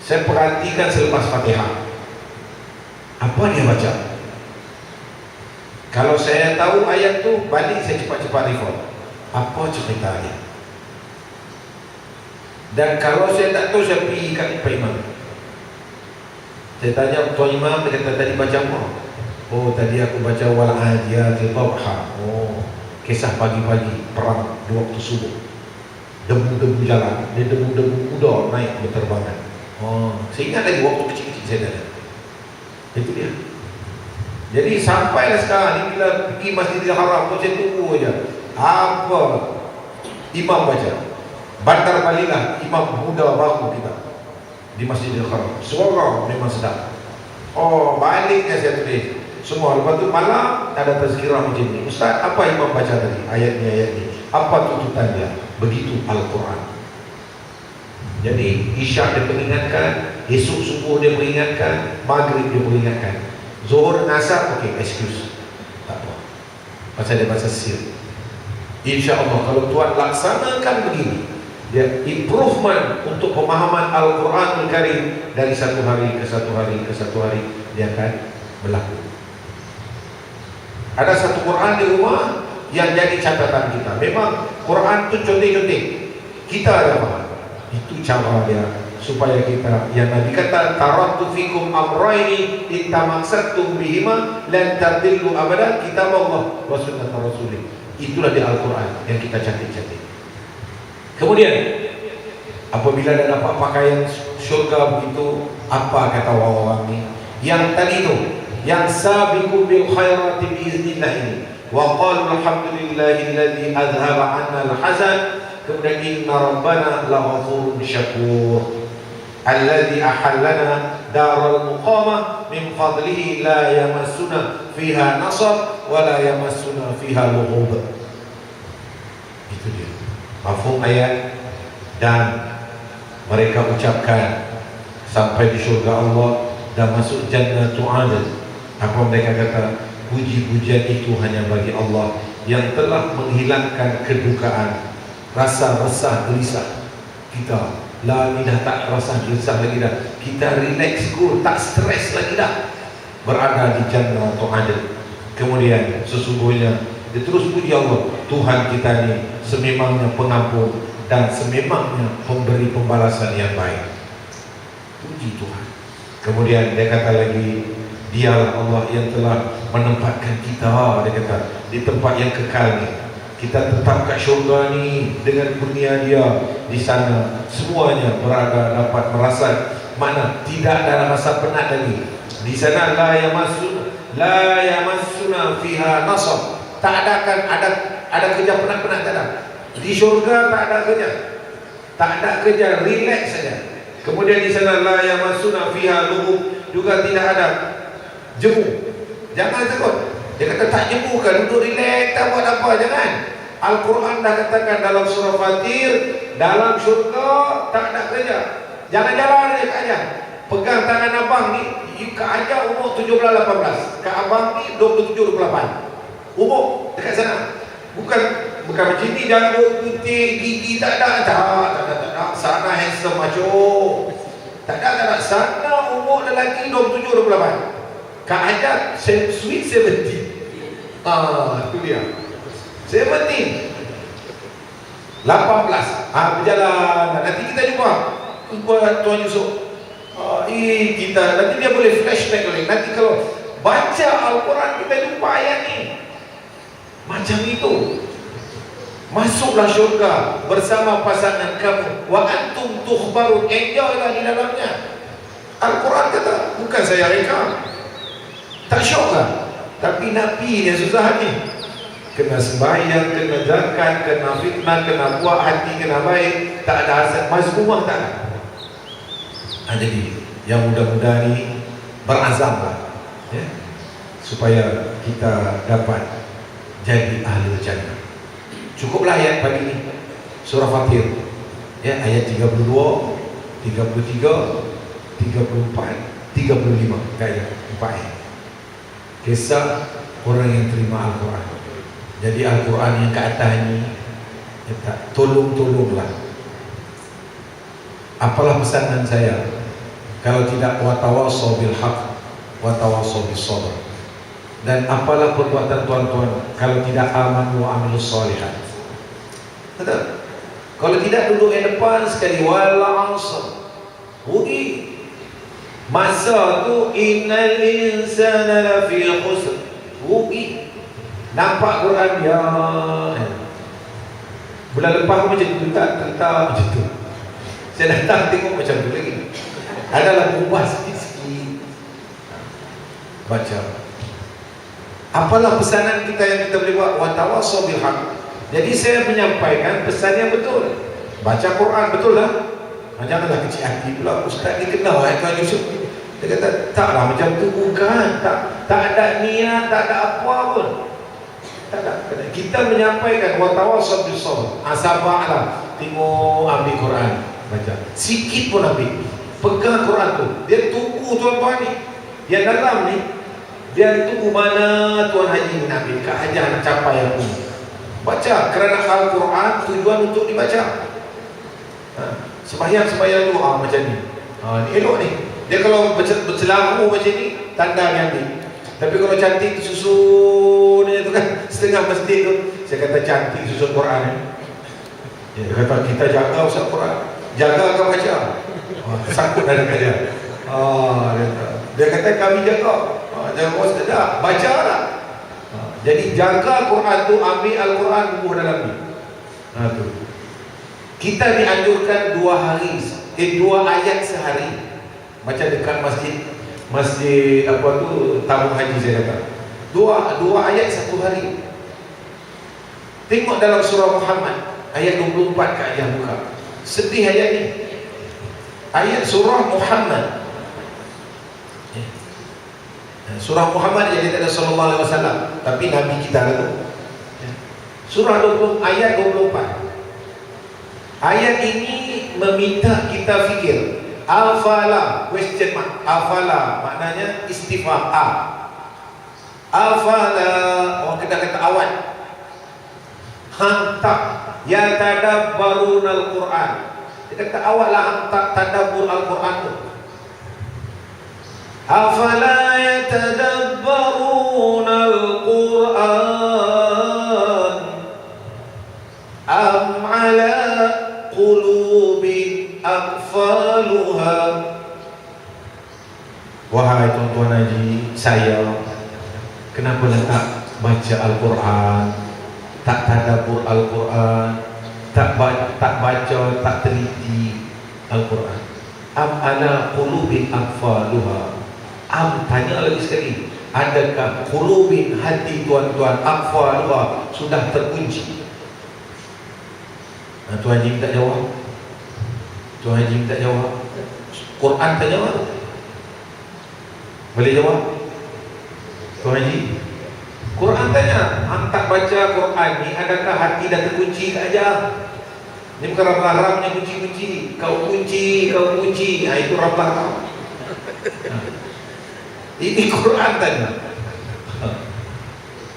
Saya perhatikan selepas Fatihah, apa dia baca. Kalau saya tahu ayat tu, balik saya cepat-cepat recall apa cerita ayat. Dan kalau saya tak tahu, saya pergi kat Pak Imam, saya tanya Tuan Imam, dia kata tadi baca apa? Oh, tadi aku baca wal adiyati dhabha. Oh, kisah pagi-pagi perang di waktu subuh. Debu-debu jalan, dia debu-debu kuda naik berterbangan. Oh, saya ingat lagi waktu kecil-kecil saya dah. Itu dia. Jadi sampailah sekarang ni bila pergi Masjidil Haram macam tunggu aja. Apa imam baca? Bandar balilah imam muda baru kita di Masjidil Haram. Suara memang sedap. Oh, baliknya saya tulis semua. Lepas tu malam ada tazkirah macam ni. Ustaz, apa imam baca tadi? Ayat ni. Apa tuntutan dia? Begitu Al-Quran. Jadi isyak dia peringatkan, esok subuh dia peringatkan, maghrib dia peringatkan, zuhur dan asar, okey, excuse, tak apa, pasal dia bahasa sir. InsyaAllah kalau Tuhan laksanakan begini, dia improvement untuk pemahaman Al-Quranul Karim dari satu hari ke satu hari ke satu hari, dia akan berlaku. Ada satu Quran di rumah yang jadi catatan kita. Memang Quran tu contek-contek, kita ada faham. Itu cara dia supaya kita, yang Nabi kata, taraktu fikum amrayni in tamassaktum bihima lan tadillu abada, kitab Allah wa sunnat Rasulih. Itulah di Al-Quran yang kita cantik-cantik. Kemudian apabila dah dapat pakaian syurga begitu, apa kata orang-orang ni? Yang tadi tu, yang sabiqu bil khairati biiznillah ini, wa qalu alhamdulillahilladzi azhaba 'anna al-hazan, kemudian inna rabbana laghafurun syakur alladzi ahallana darul muqamah min fadlihi la yamassuna fiha nasab wa la yamassuna fiha lughub. Itu dia mafhum ayat. Dan mereka ucapkan sampai di syurga Allah dan masuk jannatul adn. Apa mereka kata? Puji-pujian itu hanya bagi Allah yang telah menghilangkan kedukaan, rasa resah gelisah kita. Lah ni dah tak rasa gelisah lagi dah. Kita relax cool, tak stres lagi dah. Berada di jannatul adn. Kemudian sesungguhnya dia terus puji Allah, Tuhan kita ni sememangnya pengampun dan sememangnya pemberi pembalasan yang baik. Puji Tuhan. Kemudian dia kata lagi, dialah Allah yang telah menempatkan kita, dia kata, di tempat yang kekal ni. Kita tetap kat syurga ni dengan kurnia dia. Di sana semuanya berada dapat merasa mana tidak ada rasa penat lagi. Di sana la yamassuna fiha nasab. Tak ada kerja penat-penat, tak ada. Di syurga tak ada kerja. Tak ada kerja, relax saja. Kemudian di sana la yamassuna fiha lughub, juga tidak ada jemu. Jangan takut. Dia kata tak jemu kan, duduk relax, tak buat apa, jangan. Al-Quran dah katakan dalam surah Fatir, dalam syurga tak ada kerja. Jangan jalan dia aja. Pegang tangan abang ni, Kak Aja umur 17-18, Kak abang ni 27-28. Umur dekat sana. Bukan macam ni, jangan putih, gigi tak ada. Sana handsome macho. Tak ada. Sana umur lelaki 27-28. Kak Aja sweet 70. Itu dia 17 18. Berjalan. Nanti kita jumpa Tuan Yusuf. Kita nanti dia boleh flashback lagi. Nanti kalau baca Al-Quran kita jumpa ayat ni macam itu. Masuklah syurga bersama pasangan kamu, wa antum tukhbarun, enjoylah di dalamnya. Al-Quran kata, bukan saya reka, tak syok lah. Tapi Nabi yang susah ni, kena sembahyang, kena zakat, kena fitnah, kena buat hati, kena baik, tak ada hasad, mazmumah tak ada. Jadi yang muda-muda ni berazamlah, ya, supaya kita dapat jadi ahli jannah. Cukuplah ayat pagi ni, surah Fatir, ya, ayat 32, 33, 34, 35, ayat 4 ayat. Kisah orang yang terima Al-Quran. Jadi Al-Quran yang ke atas ni, tolong-tolonglah. Apalah pesanan saya? Kalau tidak, watawassaw bil haq, watawassaw bis sabr. Dan apalah perbuatan tuan-tuan kalau tidak aman wa amilus solihat. Betul? Kalau tidak duduk di depan sekali, wal asr, rugi. Masa tu innal insana lafi khusr, rugi. Nampak Quran ya. Bulan lepas pun macam tu, tak macam tu. Saya datang tengok macam tu lagi. Adalah ubah sikit-sikit. Baca. Apalah pesanan kita yang kita boleh buat? Wa tawassaw bil haqq. Jadi saya menyampaikan pesan yang betul. Baca Quran, betul lah. Janganlah kecil hati pula. Ustaz ni kenal Tuan Yusuf. Dia kata, taklah macam tu, bukan. Tak ada niat, tak ada apa pun. Tak ada. Kita menyampaikan wa tawassaw bis sabr. Sabarlah. Tengok ambil Quran, baca. Sikit pun ambil. Pegang Quran tu. Dia tunggu tuan-tuan ni. Yang dalam ni, dia tunggu mana Tuan Haji nak ambil. Kak Haji nak capai yang ini. Baca. Kerana Al-Quran tujuan untuk dibaca. Sembahyang tu macam ni. Ni elok ni. Dia kalau bercelaru macam ni, tanda dia ambil. Tapi kalau cantik susun tu kan, setengah masjid tu, saya kata cantik susun Quran ni. Dia kata kita jaga Ustaz Quran. Jaga kau baca. Sangkut dari dia. Dia kata kami jaga. Jangan Ustaz dah, baca lah. Jadi jaga Quran tu, ambil Al-Quran bubuh dalam ni. Tu. Kita dianjurkan 2 hari, 2 ayat sehari. Baca dekat masjid apa tu, tabung haji saya kata. 2 ayat 1 hari. Tengok dalam surah Muhammad ayat 24 ke ayat buka. Sedih ayat ni. Ayat surah Muhammad. Surah Muhammad yang tidak ada sallallahu alaihi wasallam, tapi nabi kita lah tu. Surah 20 ayat 24. Ayat ini meminta kita fikir. Afala, question mark. Afala maknanya istifham. Afala, orang kata awal. Hang tak yatadabbaruna al-Quran. Dia kata awal lah hang tak tadabbur Al-Quran tu. Afala yatadabbaruna al-Quran am ala qulubin aqfaluha. Wahai tuan-tuan haji, saya kenapa tak baca Al-Quran, tak tadabbur Al-Quran, tak baca, tak teliti Al-Quran? Am ala qulubin aqfaluha. Am, tanya lagi sekali, adakah qulubin, hati tuan-tuan, aqfaluha, sudah terkunci? Tuan Haji tak jawab. Tuan Haji tak jawab. Quran tak jawab. Boleh jawab? Tuan Haji, Quran tanya, hang tak baca Quran ni, adakah hati dah terkunci ke aja? Ni bukan Rablah-Rabnya kunci-kunci. Kau kunci. Itu Rablah-Rab. Ini Quran tanya.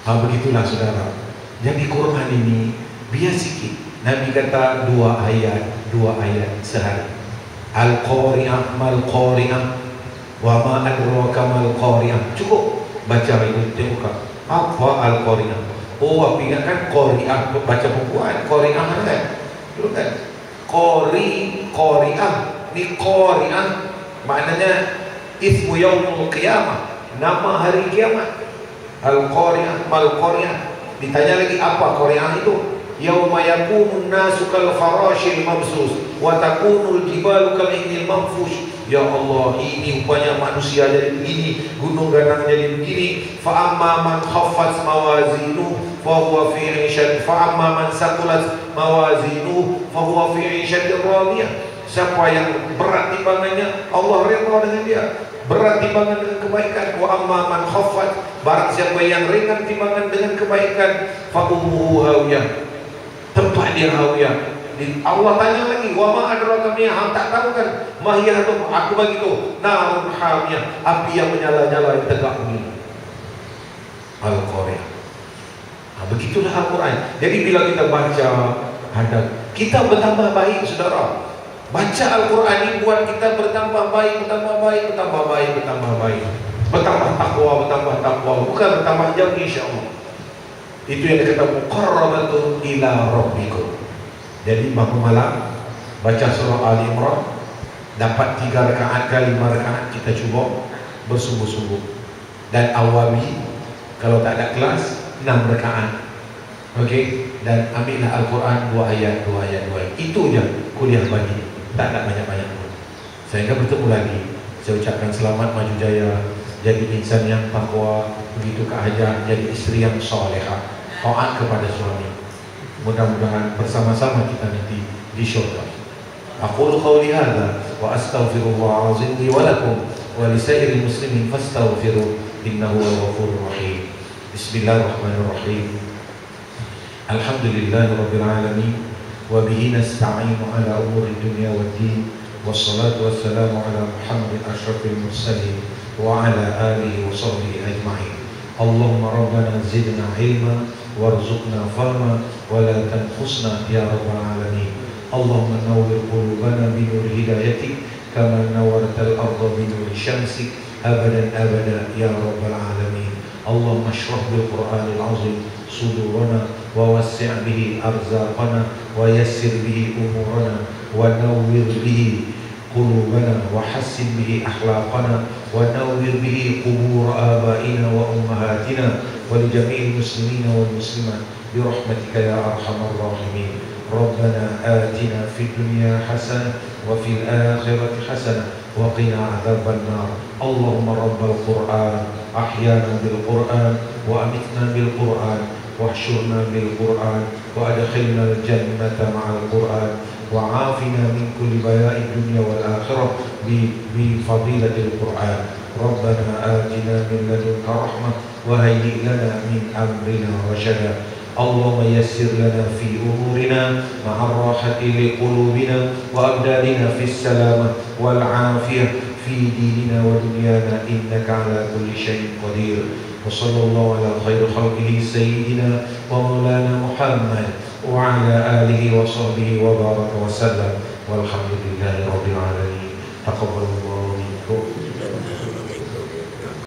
Begitulah saudara. Jadi Quran ini biar sikit. Nabi kata 2 ayat sehari. Al-Qari'ah mal-Qari'ah wa ma adraka mal-Qari'ah. Cukup baca itu, tengok apa Al-Qari'ah. Apa ingatkan Qari'ah, baca perempuan, Qari'ah kan? Betul kan? Qari'ah. Ni Qari'ah maknanya ismu yaumul qiyamah, nama hari kiamat. Al-Qari'ah mal-Qari'ah. Ditanya lagi apa Qari'ah itu? Yauma yakunun nasu kal farashil mabsus wa takunul jibalu kal ihnil manfush. Ya Allah, ini rupanya manusia jadi begini, gunung ganang jadi begini. Fa amma man khaffat mawazinuhu fa huwa fi 'ishatin, fa amma man saqulat mawazinuhu fa huwa fi 'ishatin radiyah. Siapa yang berat timbangannya, Allah redha dengan dia. Berat timbangan dengan kebaikan. Wa amma man khaffat, barang siapa yang ringan timbangan dengan kebaikan, fa ummuhu hawiyah, tempat dia hawiyah. Allah tanya lagi, wa ma adraka ma, hang tak tahu kan? Mahiyah tu, aku bagi tu, narun hamiyah, api yang menyala-nyala yang tegak bumi. Al-Qari'ah. Begitulah Al-Quran. Jadi bila kita baca, kita bertambah baik saudara. Baca Al-Quran ini buat kita bertambah baik, bertambah takwa, bukan bertambah jauh, insya-Allah. Itu yang dikata muqarrabatun ila rabbikum. Jadi bangun malam baca surah Ali Imran, Dapat 3 rakaat ke 5 rakaat, kita cuba bersungguh-sungguh. Dan awami, kalau tak ada kelas, 6 rakaat. Okey, dan ambillah Al-Quran 2 ayat. Itu je kuliah pagi. Tak ada banyak-banyak pun. Sehingga bertemu lagi. Saya ucapkan selamat, maju jaya, jadi insan yang takwa, begitu ke hajat, jadi isteri yang salehah, taat kepada suami. Mudah-mudahan bersama-sama kita nanti di syurga. Aqulu qawli hadza wa astaghfirullah azim li wa lakum wa li sairil muslimin fastaghfiruh innahu huwal ghafurur rahim. Bismillahirrahmanirrahim. Alhamdulillahi rabbil alamin wa bihi nasta'inu ala umuri dunya waddin. Wassalatu wassalamu ala Muhammadin asyrafil mursalin wa ala alihi wa sahbihi ajma'in. Allahumma rabbana zidna ilma warzuqna fahma wa la tanqusna ya rabbal alamin. Allahumma nawwir qulubana bi nur hidayatik kama nawwartal arda bi nur syamsik abadan abada ya rabbal alamin. Allahumma shrah bil Qur'anil azim sudurana wa wassi' bihi arzaqana wa yassir bihi umurana wa nawwir bihi qulubana wa hassin bihi akhlaqana wa nawwir bihi qubur abaina wa ummahatina wa li jami'il muslimina wal muslimat bi rahmatika ya arhamar rahimin. Rabbana atina fid dunya hasanah wa fil akhirati hasanah wa qina adzaban nar. Allahumma rabbal Qur'an ahyana bil Qur'an wa amitna bil Qur'an واحشرنا بالقرآن وأدخلنا الجنة مع القرآن وعافنا من كل بلاء الدنيا والآخرة بفضيلة القرآن. ربنا آتنا من لدنك رحمة وهيئ لنا من أمرنا رشدا. اللهم يسر لنا في أمورنا مع الراحة لقلوبنا وأبداننا في السلامة والعافية في ديننا ودنيانا إنك على كل شيء قدير. وصلى الله على خير خلقه سيدنا ومولانا محمد وعلى آله وصحبه وبارك وسلم والحمد لله رب العالمين. تقبل الله